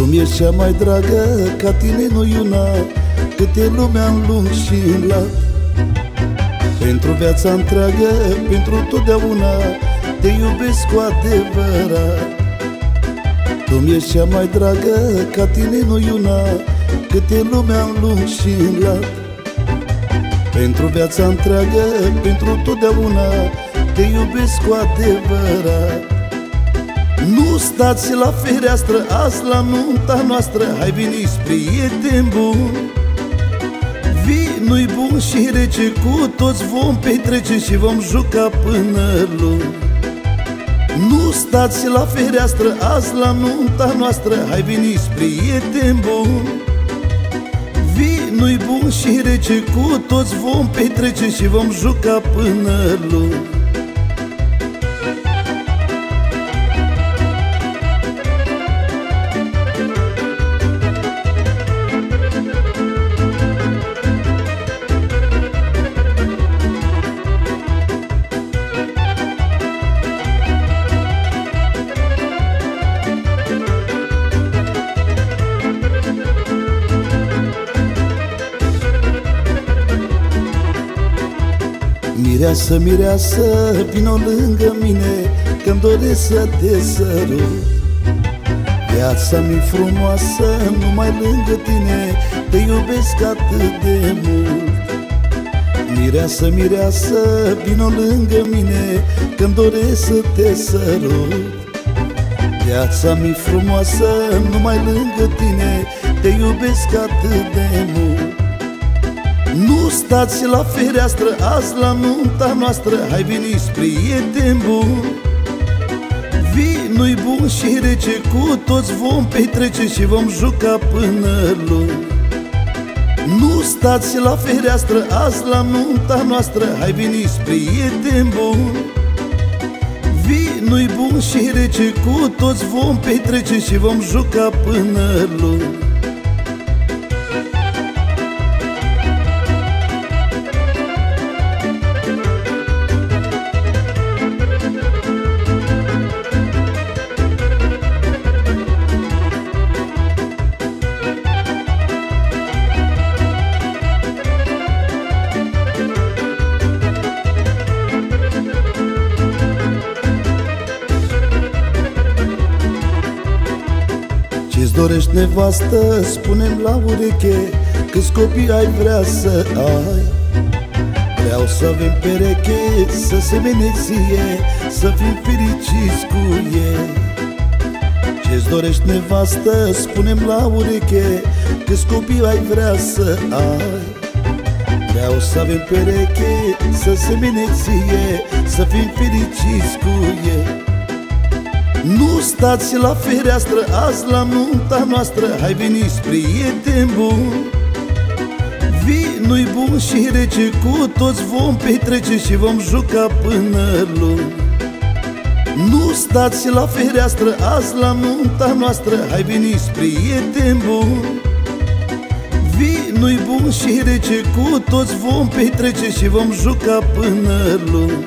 Mi-ești cea mai dragă, ca tine nu-i una, câte lumea în lung și în lat. Pentru viața întreagă, pentru totdeauna, te iubesc cu adevărat. Tu mi-ești cea mai dragă, ca tine nu-i una, câte lumea în lung și în lat. Pentru viața întreagă, pentru totdeauna, te iubesc cu adevărat. Nu stați la fereastră, azi la nunta noastră, hai veniți prieteni buni. Vinul-i bun și rece, cu toți vom petrece și vom juca până luni. Nu stați la fereastră, azi la nunta noastră, hai veniți prieteni buni. Vinul-i bun și rece, cu toți vom petrece și vom juca până luni. Mireasă, mireasă, vino lângă mine, că-mi doresc să te sărut. Viața mi-e frumoasă, numai lângă tine, te iubesc atât de mult. Mireasă, mireasă, vino lângă mine, că-mi doresc să te sărut. Viața mi-e frumoasă, numai lângă tine, te iubesc atât de mult. Nu stați la fereastră, azi la nunta noastră, hai veniți prieteni buni. Vinul-i bun și rece, cu toți vom petrece și vom juca până luni. Nu stați la fereastră, azi la nunta noastră, hai veniți prieteni buni. Vinul-i bun și rece, cu toți vom petrece și vom juca până luni. Ce-ți dorești, nevastă, spune-mi la ureche, câți copii ai vrea să ai. Vreau să avem pereche, să semene ție, să fim fericiți cu ei. Ce-ți dorești, nevastă, spune-mi la ureche, câți copii ai vrea să ai. Vreau să avem pereche, să semene ție, să fim fericiți cu ei. Nu stați la fereastră, azi la nunta noastră, hai veniți prieteni buni. Vinul-i bun și rece, cu toți vom petrece și vom juca până luni. Nu stați la fereastră, azi la nunta noastră, hai veniți prieteni buni. Vinul-i bun și rece, cu toți vom petrece și vom juca până luni.